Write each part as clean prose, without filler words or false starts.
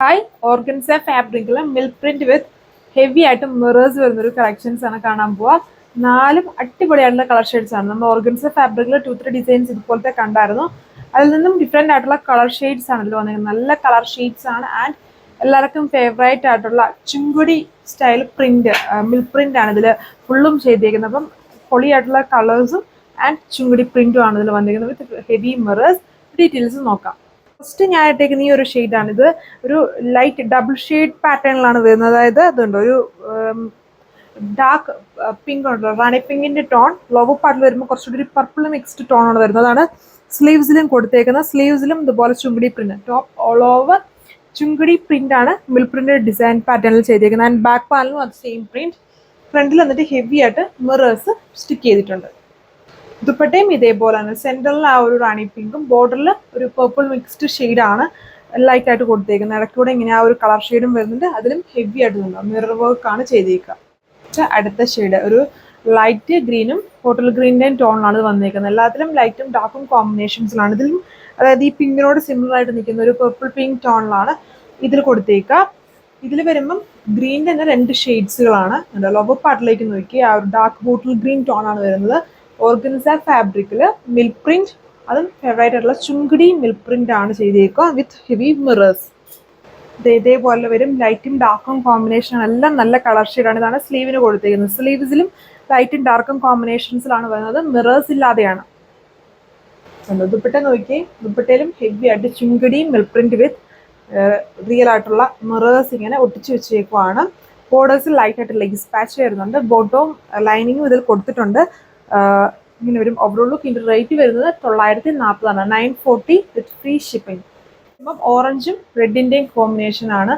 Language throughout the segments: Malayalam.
ഹായ് ഓർഗൻസ ഫാബ്രിക്കില് മിൽക്ക് പ്രിന്റ് വിത്ത് ഹെവി ആയിട്ട് മിറേഴ്സ് വരുന്നൊരു കളക്ഷൻസ് ആണ് കാണാൻ പോവാ. നാലും അടിപൊളിയായിട്ടുള്ള കളർ ഷെയ്ഡ്സ് ആണ്. നമ്മൾ ഓർഗൻസ ഫാബ്രിക്കിൽ 2-3 ഡിസൈൻസ് ഇതുപോലത്തെ കണ്ടായിരുന്നു. അതിൽ നിന്നും ഡിഫറെന്റ് ആയിട്ടുള്ള കളർ ഷെയ്ഡ്സ് ആണ് ഇതിൽ വന്നിരിക്കുന്നത്. നല്ല കളർ ഷെയ്ഡ്സ് ആണ് ആൻഡ് എല്ലാവർക്കും ഫേവറേറ്റ് ആയിട്ടുള്ള ചുങ്കുടി സ്റ്റൈൽ പ്രിന്റ്, മിൽക്ക് പ്രിന്റ് ആണ് ഇതിൽ ഫുള്ളും ചെയ്തേക്കുന്നത്. അപ്പം പൊളിയായിട്ടുള്ള കളേഴ്സും ആൻഡ് ചുങ്കുടി പ്രിന്റും ആണ് ഇതിൽ വന്നിരിക്കുന്നത് വിത്ത് ഹെവി മിറേഴ്സ്. ഡീറ്റെയിൽസ് നോക്കാം. ഫസ്റ്റ് ഞാൻ ഇട്ടേക്കുന്ന ഈ ഒരു ഷെയ്ഡാണ്. ഇത് ഒരു ലൈറ്റ് ഡബിൾ ഷെയ്ഡ് പാറ്റേണിലാണ് വരുന്നത്. അതായത് ഇതുണ്ട് ഒരു ഡാർക്ക് പിങ്ക് ഉണ്ടല്ലോ, റാണി പിങ്കിന്റെ ടോൺ ലോവർ പാർട്ടിൽ വരുമ്പോൾ കുറച്ചുകൂടി ഒരു പർപ്പിൾ മിക്സ്ഡ് ടോൺ ആണ് വരുന്നത്. അതാണ് സ്ലീവ്സിലും കൊടുത്തേക്കുന്നത്. സ്ലീവ്സിലും ഇതുപോലെ ചുങ്കുടി പ്രിന്റ്, ടോപ്പ് ഓൾ ഓവർ ചുങ്കുടി പ്രിന്റ് ആണ് മിൽക്ക് പ്രിന്റ് ഡിസൈൻ പാറ്റേണിൽ ചെയ്തേക്കുന്നത്. ആൻഡ് ബാക്ക് പാനലും അത് സെയിം പ്രിന്റ്. ഫ്രണ്ടിൽ വന്നിട്ട് ഹെവി ആയിട്ട് മിറേഴ്സ് സ്റ്റിക്ക് ചെയ്തിട്ടുണ്ട്. ദുപ്പട്ടയും ഇതേപോലെയാണ്. സെൻറ്ററിൽ ആ ഒരു റാണി പിങ്കും ബോർഡറിൽ ഒരു പേർപ്പിൾ മിക്സ്ഡ് ഷെയ്ഡാണ് ലൈറ്റ് ആയിട്ട് കൊടുത്തേക്കുന്നത്. ഇടയ്ക്കൂടെ ഇങ്ങനെ ആ ഒരു കളർ ഷെയ്ഡും വരുന്നുണ്ട്. അതിലും ഹെവി ആയിട്ട് നിന്നുണ്ട്. മിറർ വർക്കാണ് ചെയ്തേക്കുക. അടുത്ത ഷെയ്ഡ് ഒരു ലൈറ്റ് ഗ്രീനും ബോട്ടിൽ ഗ്രീനിൻ്റെയും ടോണിലാണ് ഇത് വന്നേക്കുന്നത്. എല്ലാത്തിലും ലൈറ്റും ഡാർക്കും കോമ്പിനേഷൻസിലാണ്. ഇതിലും അതായത് ഈ പിങ്കിനോട് സിമിലർ ആയിട്ട് നിൽക്കുന്ന ഒരു പേർപ്പിൾ പിങ്ക് ടോണിലാണ് ഇതിൽ കൊടുത്തേക്കുക. ഇതിൽ വരുമ്പം ഗ്രീനിൻ്റെ തന്നെ 2 ഷെയ്ഡ്സുകളാണ്. ലോവർ പാർട്ടിലേക്ക് നോക്കി ആ ഒരു ഡാർക്ക് ബോട്ടിൽ ഗ്രീൻ ടോണാണ് വരുന്നത്. ഓർഗൻസ ഫാബ്രിക്കിൽ മിൽക്ക് പ്രിന്റ്, അതും ഫേവറേറ്റ് ആയിട്ടുള്ള ചുങ്കുടി മിൽക്ക് പ്രിന്റ് ആണ് ചെയ്തേക്കുക വിത്ത് ഹെവി മിറേഴ്സ്. ഇതേപോലെ വരും. ലൈറ്റും ഡാർക്കും കോമ്പിനേഷൻ എല്ലാം നല്ല കളർ ഷെയ്ഡാണ്. ഇതാണ് സ്ലീവിന് കൊടുത്തേക്കുന്നത്. സ്ലീവ്സിലും ലൈറ്റും ഡാർക്കും കോമ്പിനേഷൻസിലാണ് വരുന്നത്. മിറേഴ്സ് ഇല്ലാതെയാണ്. ദുപ്പട്ട നോക്കി, ദുപ്പട്ടയിലും ഹെവി ആയിട്ട് ചുങ്കുടി മിൽക്ക് പ്രിന്റ് വിത്ത് റിയൽ ആയിട്ടുള്ള മിറേഴ്സ് ഇങ്ങനെ ഒട്ടിച്ചു വെച്ചേക്കുവാണ്. ബോർഡേഴ്സിൽ ലൈറ്റ് ആയിട്ട് ലെഗിസ് പാച്ച് വരുന്നുണ്ട്. ബോട്ടവും ലൈനിങ്ങും ഇതിൽ കൊടുത്തിട്ടുണ്ട്. ഇങ്ങനെ വരും. ഓവറോൾ ലുക്ക് ഇതിൻ്റെ റേറ്റ് വരുന്നത് 940 940 വിത്ത് ഫ്രീ ഷിപ്പിംഗ്. ഇപ്പം ഓറഞ്ചും റെഡിൻ്റെയും കോമ്പിനേഷൻ ആണ്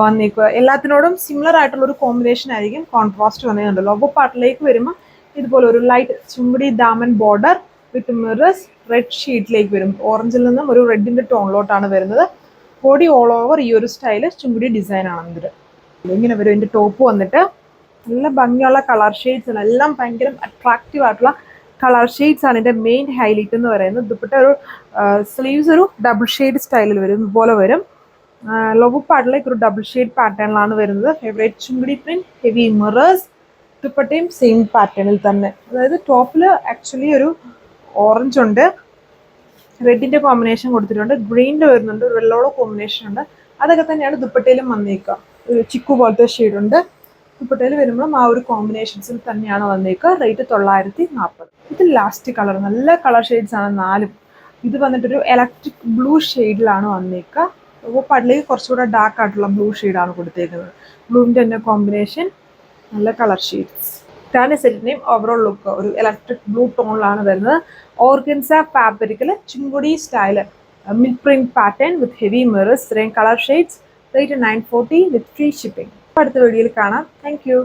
വന്നിരിക്കുക. എല്ലാത്തിനോടും സിമിലർ ആയിട്ടുള്ള ഒരു കോമ്പിനേഷൻ ആയിരിക്കും കോൺട്രാസ്റ്റ് വന്നിട്ടുണ്ട്. ലോവർ പാർട്ടിലേക്ക് വരുമ്പോൾ ഇതുപോലെ ഒരു ലൈറ്റ് ചുങ്കുടി ദാമൻ ബോർഡർ വിത്ത് മിറേഴ്സ് റെഡ് ഷീറ്റിലേക്ക് വരും. ഓറഞ്ചിൽ നിന്നും ഒരു റെഡിൻ്റെ ടോണിലോട്ടാണ് വരുന്നത്. ബോഡി ഓൾ ഓവർ ഈ ഒരു സ്റ്റൈല് ചുങ്കുടി ഡിസൈൻ ആണ് ഇതിൽ. ഇങ്ങനെ വരും. ഇതിൻ്റെ ടോപ്പ് വന്നിട്ട് നല്ല ഭംഗിയുള്ള കളർ ഷെയ്ഡ്സ് ആണ്. എല്ലാം ഭയങ്കര അട്രാക്റ്റീവ് ആയിട്ടുള്ള കളർ ഷെയ്ഡ്സ് ആണ് ഇതിൻ്റെ മെയിൻ ഹൈലൈറ്റ് എന്ന് പറയുന്നത്. ദുപ്പട്ട ഒരു സ്ലീവ്സ് ഒരു ഡബിൾ ഷെയ്ഡ് സ്റ്റൈലിൽ വരും. ഇതുപോലെ വരും. ലോവർ പാർട്ടിലേക്ക് ഒരു ഡബിൾ ഷെയ്ഡ് പാറ്റേണിലാണ് വരുന്നത്. ഫേവറേറ്റ് ചുങ്കുടി പ്രിന്റ്, ഹെവി മിറേഴ്സ്. ദുപ്പട്ടയും സെയിം പാറ്റേണിൽ തന്നെ. അതായത് ടോപ്പിൽ ആക്ച്വലി ഒരു ഓറഞ്ച് ഉണ്ട്, റെഡിൻ്റെ കോമ്പിനേഷൻ കൊടുത്തിട്ടുണ്ട്, ഗ്രീനിൻ്റെ വരുന്നുണ്ട്, വെള്ളോടെ കോമ്പിനേഷൻ ഉണ്ട്. അതൊക്കെ തന്നെയാണ് ദുപ്പട്ടയിലും വന്നേക്കുക. ഒരു ചിക്കു പോലത്തെ ഷെയ്ഡുണ്ട്. ദുപ്പട്ടയിൽ വരുമ്പോഴും ആ ഒരു കോമ്പിനേഷൻസിൽ തന്നെയാണ് വന്നേക്കുക. റേറ്റ് 940. ഇത് ലാസ്റ്റ് കളർ. നല്ല കളർ ഷെയ്ഡ്സ് ആണ് നാലും. ഇത് വന്നിട്ടൊരു ഇലക്ട്രിക് ബ്ലൂ ഷെയ്ഡിലാണ് വന്നേക്കുക. അപ്പോൾ പള്ളിയിൽ കുറച്ചുകൂടെ ഡാർക്ക് ആയിട്ടുള്ള ബ്ലൂ ഷെയ്ഡാണ് കൊടുത്തേക്കുന്നത്. ബ്ലൂവിൻ്റെ തന്നെ കോമ്പിനേഷൻ, നല്ല കളർ ഷെയ്ഡ്സ്. ഇതാണ് സെറ്റിൻ്റെയും ഓവറോൾ ലുക്ക്. ഒരു ഇലക്ട്രിക് ബ്ലൂ ടോണിലാണ് വരുന്നത്. ഓർഗൻസ ഫാബ്രിക്കിൽ ചുങ്കുടി style milk print pattern with heavy mirrors. ഇത്രയും colour shades. Rate 940 with free shipping. അടുത്ത വീഡിയോയിൽ കാണാം. Thank U.